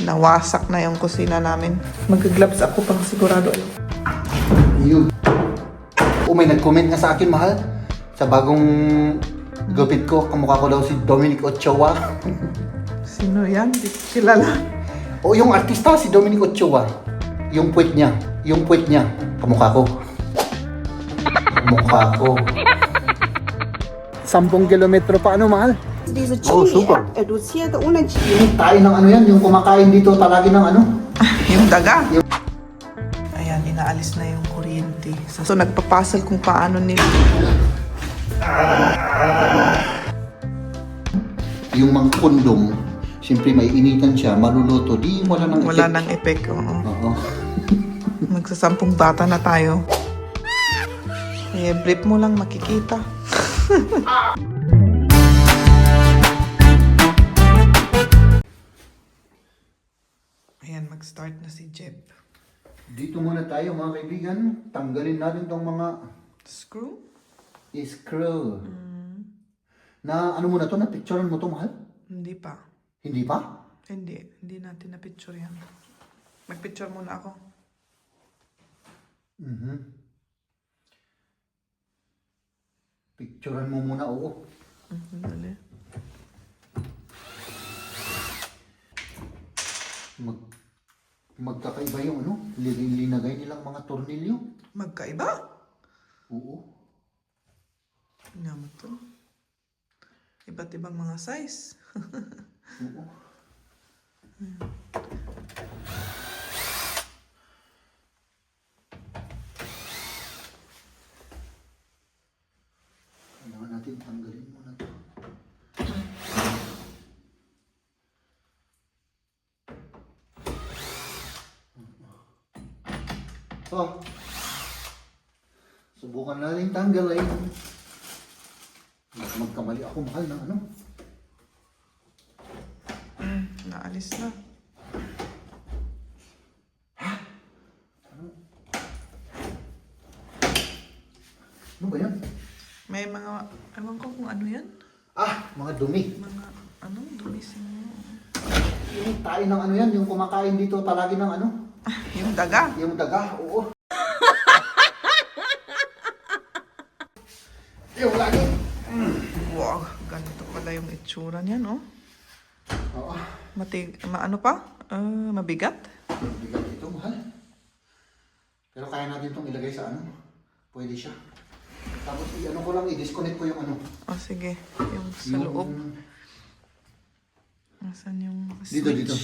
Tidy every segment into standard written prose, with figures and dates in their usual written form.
Nawasak na yung kusina namin. Mag-gloves ako pang sigurado. Yun. May nag-comment nga sa akin, mahal. Sa bagong gupit ko, kamukha ko daw si Dominic Ochoa. Sino yan? Di ko kilala. O yung artista, si Dominic Ochoa. Yung puwet niya. Kamukha ko. Kamukha ko. 10 kilometro pa, ano, mahal? Diese Oh, Chili super. reduziert ohne Chili. Yung tayo ng ano yan, yung kumakain dito palagi ng ano. Yung daga. Ayan, inaalis na yung kuryente. So, nagpapasal kung paano nila. Yung mga kondom, siyempre may initan siya, maluluto, di wala nang effect. Wala nang effect. Oo. Oo. Magsasampung bata na tayo. Eh, brief mo lang makikita. Ayan, mag-start na si Jeb. Dito muna tayo mga kaibigan. Tanggalin natin tong mga Screw? screw. Na ano muna to? Na picturean mo to, mahal? Hindi pa. Hindi pa? Hindi natin na-picture yan. Mag-picture muna ako. Picturean mo muna, oo. Dali. Magkakaiba yung ano, linagay nilang mga tornilyo. Magkaiba? Oo. Tingnan mo to. Iba't ibang mga size. Oo. Kailangan natin tanggalin muna to. So, subukan natin tanggalin. Magkamali ako, mahal, ng ano. Naalis na. Ano ba yan? May mga, ewan ko kung ano yan. Mga dumi. Mga, dumisin mo. Yung tayo ng ano yan, yung kumakain dito palagi ng ano. Yung daga. Yung daga, oo. Yung lagi. Wow, ganito pala yung itsura niya, no? Oo. Ano pa? Mabigat? Bigat ito, mahal. Pero kaya natin itong ilagay sa ano. Pwede siya. Tapos ano ko lang, i-disconnect ko yung ano. Sige. Yung sa loob. Nasaan yung switch? Dito.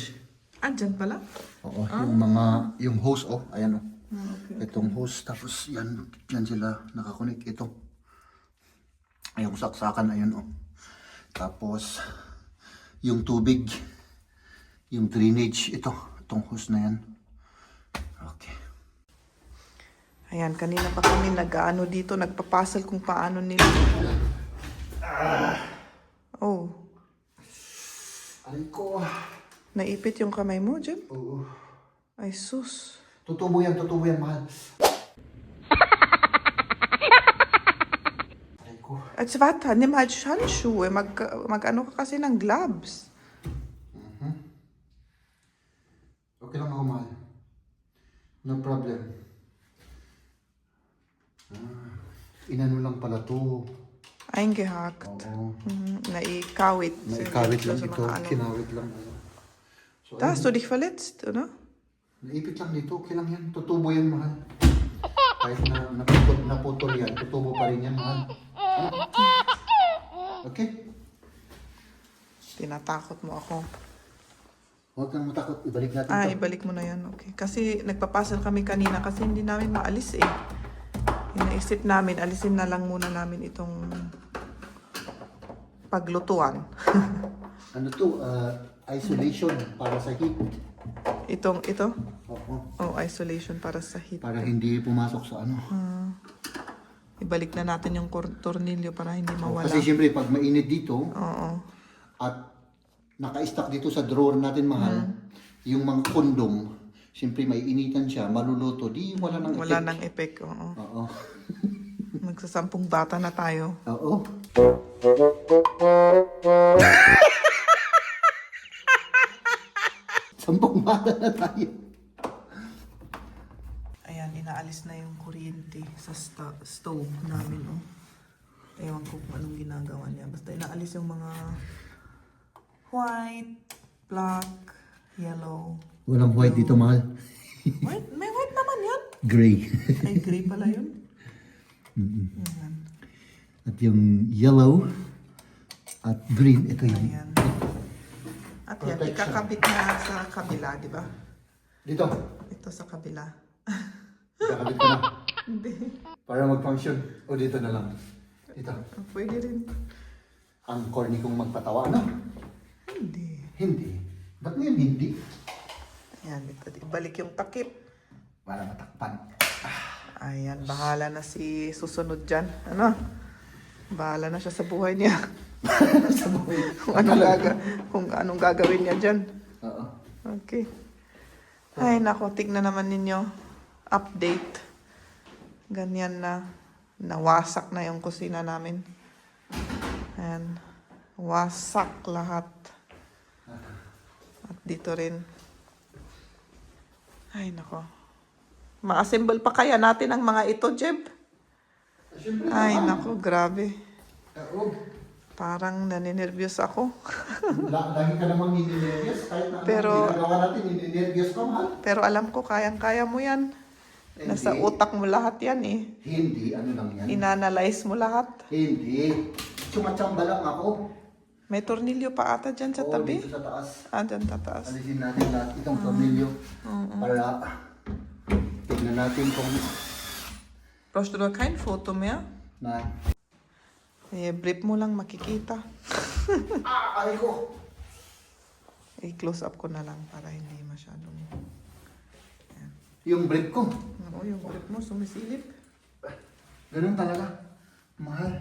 Dyan pala? Oo, yung mga, yung hose, ayan Okay. Itong hose, tapos yan sila nakakonek ito. Ay, yung saksakan, ayan Tapos, yung tubig, yung drainage, itong hose na yan. Okay. Ayan, kanina pa kami nag-ano dito, nagpapasal kung paano nila. Oh, Ay ko. naipit yung kamay mo, Jeb? Oo. Ay, sus. Tutubo yan, mahal. Ay ko. At svata, nimm halt Handschuhe. Mag-ano ka kasi ng gloves. Okay lang ako, mahal. No problem. Inano lang pala to. Eingehakt. Oo. Naikawit. Naikawit lang Sa ito. mga ano. Kinawit lang. So, Da hast du dich verletzt, oder? naipit lang dito. Okay lang yan. Tutubo yan, mahal. Kahit na naputol yan, tutubo pa rin yan, mahal. Okay? Tinatakot mo ako. Huwag kang matakot. Ibalik natin to. Ibalik mo na yan. Okay. Kasi nagpapasal kami kanina kasi hindi namin maalis eh. Inaisip namin, alisin na lang muna namin itong paglutuan. Ano to? Isolation para sa heat. Ito? Oo. Oh, isolation para sa heat. Para hindi pumasok sa ano. Ibalik na natin yung tornilyo para hindi mawala. Kasi siyempre, pag mainit dito, Oo. at naka-stack dito sa drawer natin, mahal, yung mga kondom, siyempre may initan siya, maluluto, di wala nang Wala effect. nang effect. Oo. Oo. Magsasampung bata na tayo. Oo. 10 bata na tayo. Ayan, inaalis na yung kuryente sa stove namin, oh. Ewan ko kung anong ginagawa niya. Basta inaalis yung mga white, black, yellow. Walang white dito, mahal. White? May white naman yan. Gray. Ay, gray pala yun. Ayan. At yung yellow at green, ito yung... Ayan. At yan, ikakabit na sa kabila, di ba? Dito. Ito sa kabila. Kakabit ko na. Hindi. Para mag-function. O dito na lang. Dito. Pwede rin. Ang corny kong magpatawa, ano? Hindi. Hindi. Ba't ngayon hindi? Ayan, ito. Ibalik yung takip. Para matakpan. Ayan, bahala na si susunod dyan. Ano? Bahala na siya sa buhay niya. Sa buhay. Kung anong gagawin niya dyan. Oo. Okay. Ay, nako, tignan naman ninyo. Update. Ganyan na. Nawasak na yung kusina namin. Ayan. Wasak lahat. At dito rin. Ay, nako. Ma-assemble pa kaya natin ang mga ito, Jeb? Siyempre Ay, naman. nako, grabe. Oo. Parang naninervyos ako. Lagi ka namang nininervyos. Kahit na Pero- anong ginagawa natin, nininervyos ka, mahal. Pero alam ko, kayang-kaya mo yan. Nasa Hindi. utak mo lahat yan eh. Hindi. Ano lang yan? Inanalyze mo lahat. Hindi. Sumatsamba lang ako. May tornilyo pa ata dyan sa Oo, tabi. dito sa taas. Ah, dyan tataas. Alisin natin lahat itong tornilyo. Para tignan natin kung Brauchst du da kein Foto mehr? na... Eh, brief mo lang makikita. Aray ko! I-close up ko na lang para hindi masyadong... Yung brief ko. Oo, yung brief mo sumisilip. Ganun talaga. Mahal.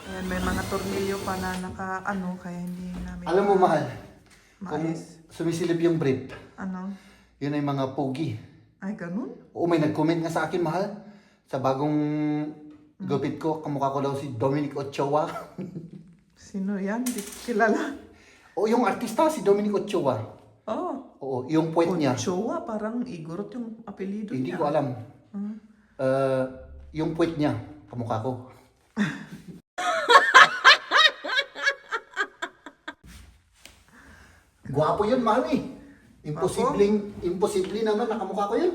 Ayan, may mga tornilyo pa na naka-ano, kaya hindi namin... Alam mo, mahal. Kung Maayos. sumisilip yung brief, Ano? yun ay mga pogi. Ay, ganun? Oo, may nag-comment nga sa akin, mahal. Sa bagong gupit ko, kamukha ko daw si Dominic Ochoa. Sino yan? Di ko kilala. O yung artista, si Dominic Ochoa. Oh, Oo, yung puwet niya. Ochoa, parang igorot yung apelido Hindi niya. ko alam. Yung puwet niya, kamukha ko. Gwapo yun, mahal eh. Imposible naman na kamukha ko yun.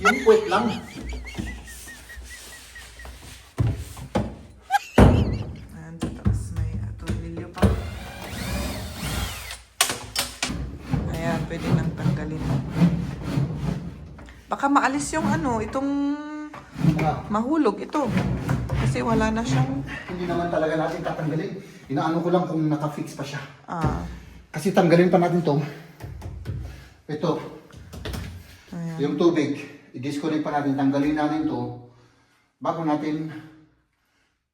Yung puwet lang. Ayan, sa taas may tornilyo pa. Ayan, pwede nang tanggalin. Baka maalis yung ano, itong Mga, mahulog ito. Kasi wala na siyang... hindi naman talaga natin tatanggalin. Inaano ko lang kung naka-fix pa siya. Ah, Kasi tanggalin pa natin to. Ito, ayan. yung tubig. I-disconnect pa natin. Tanggalin natin to. Bago natin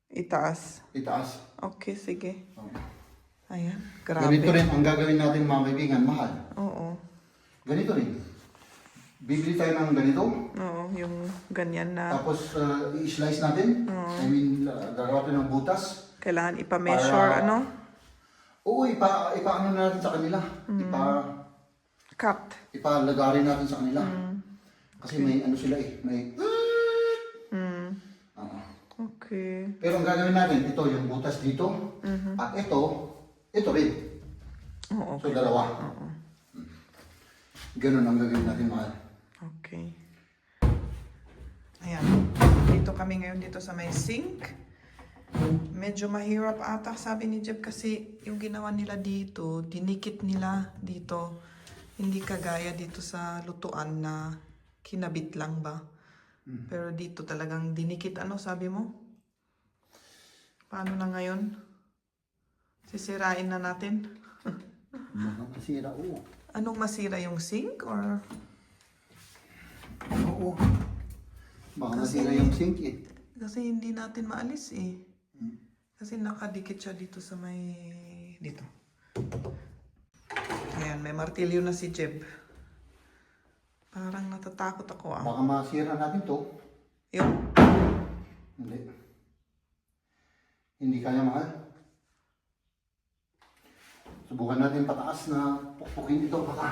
Itaas. itaas. Okay, sige. Ayan, Ganito grabe. rin ang gagawin natin, mga kaibigan. Mahal. Oo. Ganito rin. Bibili tayo ng ganito. Oo, yung ganyan na Tapos i-slice natin. I mean, gagawa tayo ng butas. kailangan ipa-measure, Para- ano? Oo, ipaano natin sa kanila. Cut. Ipalagarin natin sa kanila. Kasi may ano sila eh. May... Oo. Okay. Pero ang gagawin natin, ito yung butas dito. At ito rin. Oo, So, dalawa. Ganun ang gagawin natin, mahal. okay. Ayan. Dito kami ngayon dito sa may sink. Medyo mahirap ata, sabi ni Jeb, kasi yung ginawa nila dito, dinikit nila dito. Hindi kagaya dito sa lutuan na kinabit lang ba. Pero dito talagang dinikit. Ano sabi mo? Paano na ngayon? Sisirain na natin? Masira, oo. Anong masira yung sink or... Oo. Baka masira yung sink eh. Kasi hindi natin maalis eh. Kasi nakadikit siya dito sa may... Dito. Ayan, may martilyo na si Jeb. Parang natatakot ako ah. Baka masira natin to. Yung... Hindi. Hindi kaya, mahal. Subukan natin pataas na pukpukin ito baka.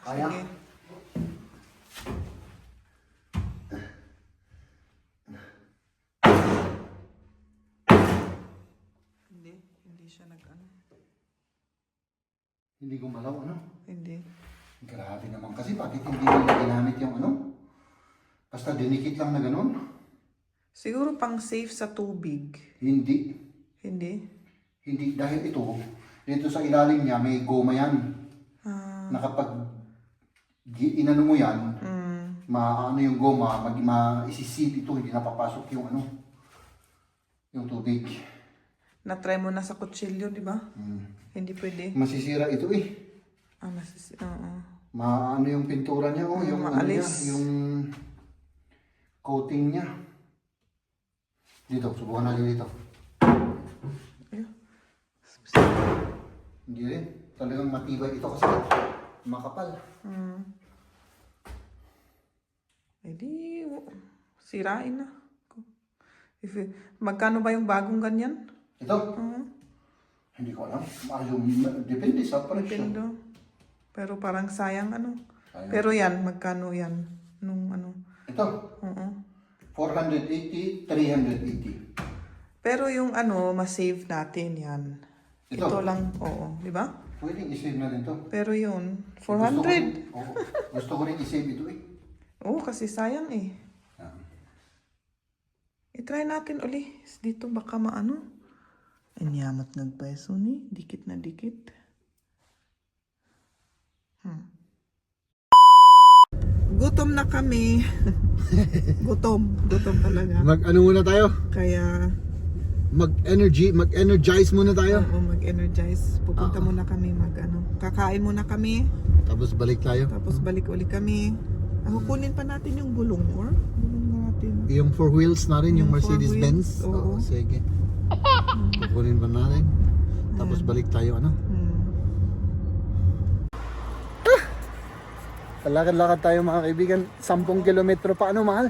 Kaya? Sige. Hindi siya nag-ano. Hindi gumalaw, ano? Hindi. Grabe naman kasi, bakit hindi nila ginamit yung ano? Basta dinikit lang na ganun? Siguro pang safe sa tubig. Hindi. Hindi? Hindi, dahil ito, dito sa ilalim niya may goma yan. Na kapag inano mo yan, maano yung goma, maisisip ito, hindi napapasok yung ano, yung tubig. Na-try mo na sa kutsilyo, di ba? Hindi pwede. Masisira ito eh. Oo. Maano yung pintura niya, oh, yung ano niya, maalis. yung coating niya. Dito, subukan natin dito. Ayun. Hindi rin. Talagang matibay ito kasi makapal. Eh di, sirain na. Magkano ba yung bagong ganyan? Ito? Hindi ko alam. Depende sa presyo. Depende. Pero parang sayang ano. Sayang. Pero yan, magkano yan? Nung ano. Ito? Oo. 480, 380. Pero yung ano, ma-save natin yan. Ito? Ito lang, oo. Di ba? Pwedeng i-save na rin to. Pero yun, Gusto 400. ko, gusto ko rin i-save ito eh. Oo, kasi sayang eh. Ah. I-try natin uli. Dito baka maano. Anyamat nagpeso ni. Dikit na dikit. Gutom na kami. Gutom talaga. Mag-ano muna tayo? Kaya, Mag-energize muna tayo. oo, mag-energize. Pupunta muna kami kakain muna kami. Tapos balik tayo. Tapos balik uli kami. Kukunin pa natin yung gulong natin. Yung 4 wheels na rin, yung Yung four Mercedes-Benz. wheels, oo. Sige. Kukunin pa natin. Tapos balik tayo, ano? Lakad-lakad tayo mga kaibigan. 10 kilometro pa, ano mahal?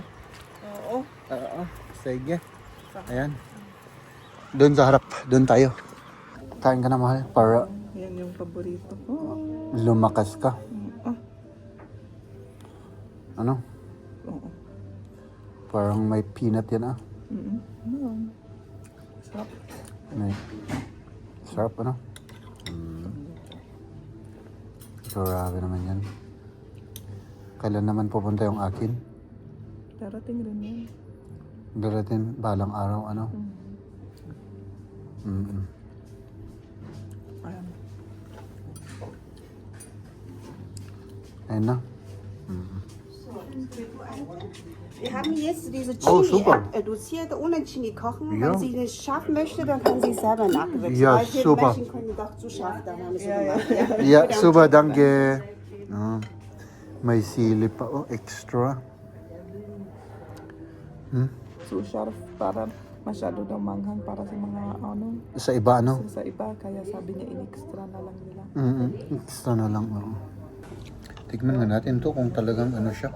Oo. Oo. Sige. Ayan. Doon sa harap. Doon tayo. Kain ka na mahal para Yan yung paborito ko. lumakas ka. Ano? Oo. Parang may peanut yan ah. Sarap. May sarap ano? Grabe naman yan. Kailan naman pupunta yung akin? Darating rin yan. Darating balang araw ano? Ayan. Ayun na. Wir haben jetzt diese Oh, Chili super. reduziert, ohne Chili kochen. Ja. Wenn sie es scharf möchte, dann kann sie es selber nachgewürzt. Ja, Weil viele super. Menschen können doch zu scharf, dann haben sie gemacht. Ja, super, danke. May sili pa oh, extra. Too sharp para masyado daw manghang para sa mga ano, Sa iba ano? sa iba. Kaya sabi niya in-extra na lang nila. Extra na lang. Oo. Tignan nga natin to kung talagang ano siya.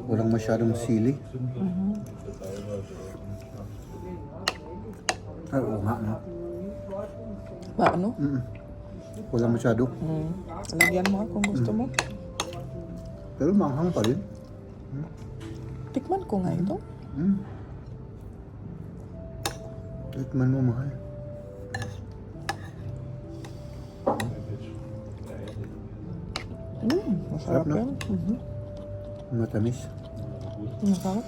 Walang masyadong sili. Ay, oo nga, no? Ba, ano? Walang masyado. Lagyan mo kung gusto mo. Pero manghang pa rin. Tikman ko nga ito. Tikman mo, mahal. Masarap na. yan. Matamis. Masarap.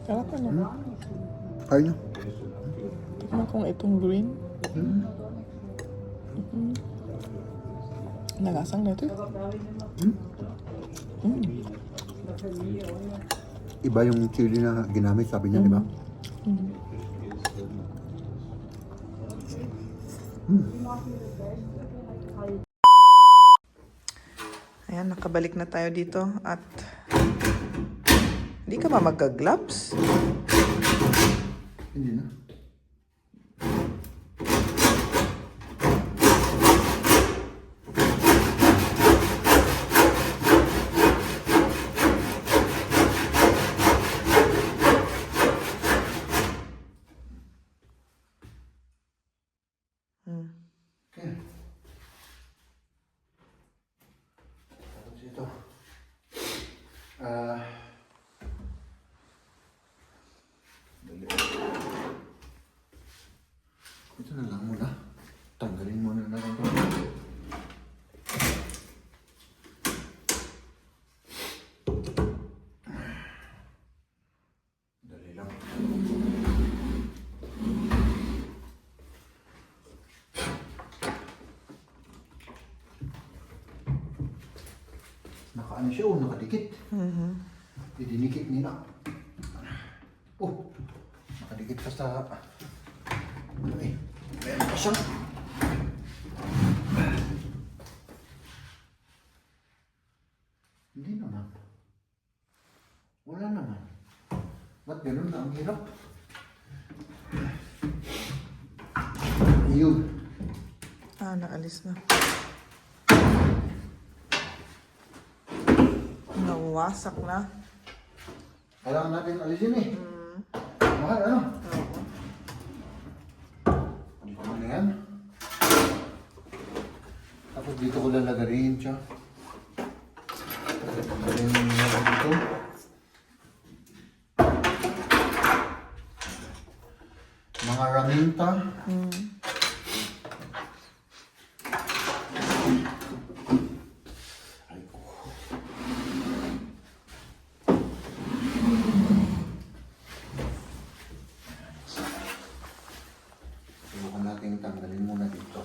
Sarap ano? Kaya nyo. Tikman ko nga itong green. Nalasang na ito. Iba yung chili na ginamit, sabi niya, di ba? Ayan, nakabalik na tayo dito at hindi ka ba magka-gloves? Hindi na. ano siya, oh, nakadikit. Didinikit nila. Oh, nakadikit pa sa... Ay, meron pa siyang... Hindi naman. Wala naman. Ba't ganun na ang hirap? Ayun. Naalis na. Nawasak na. Kailangan natin alisin eh. Mahal, ano? Dito mo na yan. Tapos dito ko lalagarin siya. Lalagarin mo na dito. Mga raminta. Ay ko. Subukan natin tanggalin muna dito.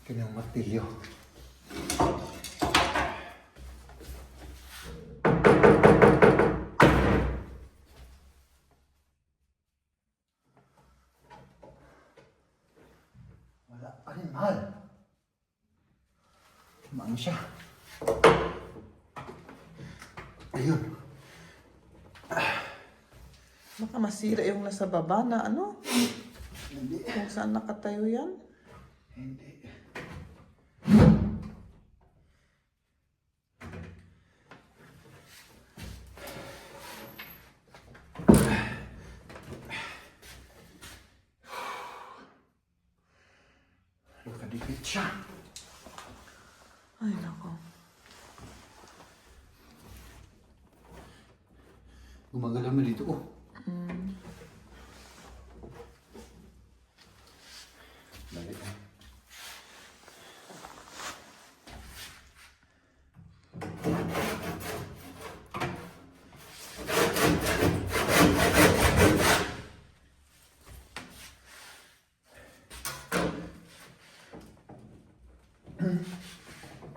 Kanyang martilyo. Wala pa rin, mahal. Maano siya? Ayun. Baka masira yung nasa baba na ano? Hindi. Kung saan nakatayo yan? Hindi. Nakadikit siya. Ay, nako. Gumagalaw mo dito, oh. Balik, ah.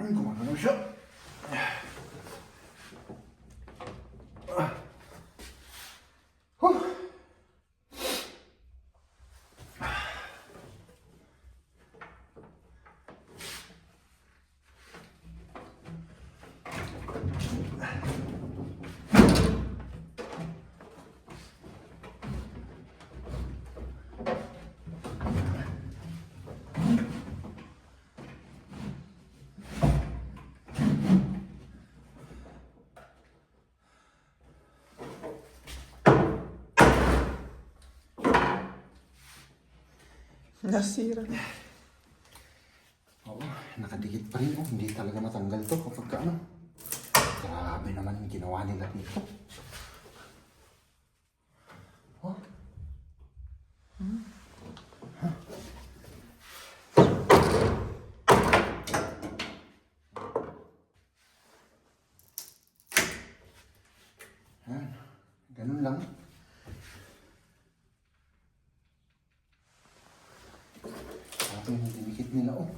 Gumagalaw siya. Nasira na. Oo, nakadikit pa rin, oh. Hindi talaga matanggal to kapag ka, ano. Grabe naman yung ginawa nila dito. Oh. Yan. Ganun lang. Grabe yung dinikit nila, oh.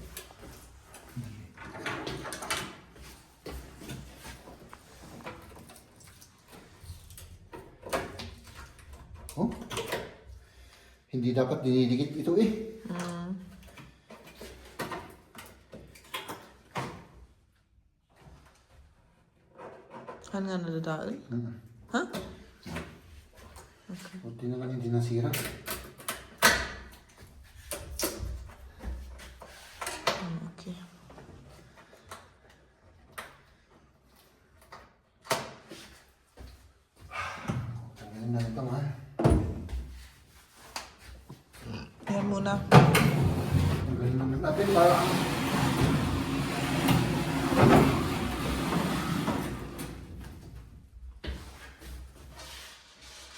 Oh. Hindi dapat dinidikit ito eh. Ano nga nadadaan? Ha? Buti naman hindi nasira. Okay. Tanggalin na rin muna. Ang galing naman natin para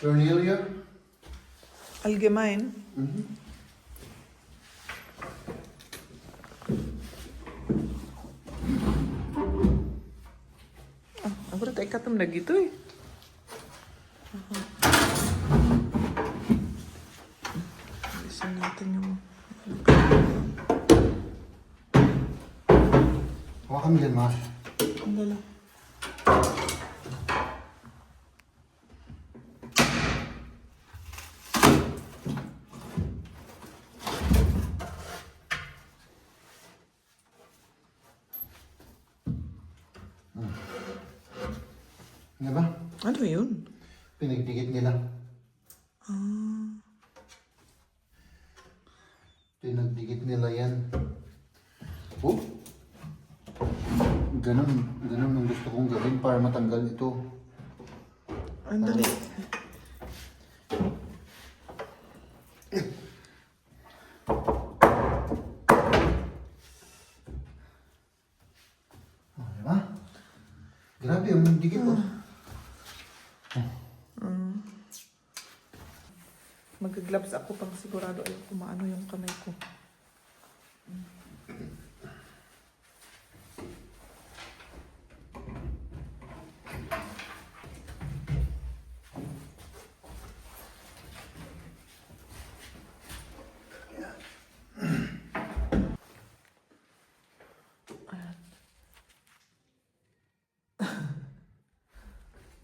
Cornelia? Allgemein. Ang berat ikatam na gitu eh. Alisin natin yung... Hawakan mo dyan, Mas. Ang dala. Ano ba? Ano yun? Pinagdikit nila. Pinagdikit nila yan. Oh! Ganun ang gusto kong gawin para matanggal ito. Ang dali. Oh, diba? Grabe, ang dikit oh. Mag-gloves ako pang sigurado ay kumaano yung kamay ko.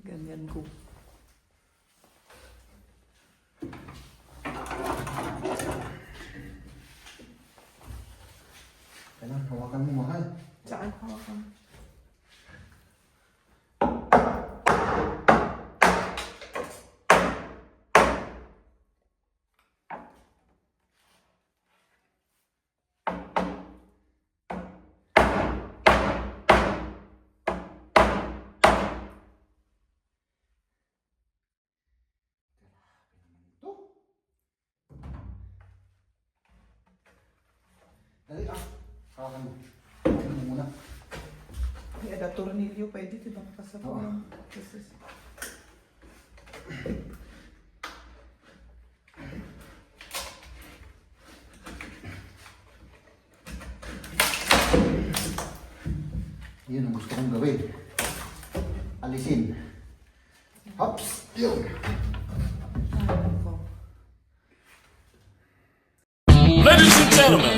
Ganyan ko. Kailan, hawakan mo mahal. Saan hawakan? Dali ah. Hawakan mo. Hawakan mo muna. Ay, ada tornilyo pwede, diba? Kasama Oo. lang. This is... Yun ang gusto kong gawin. Alisin. Hops! Yun. Ay, ako. Ladies and gentlemen,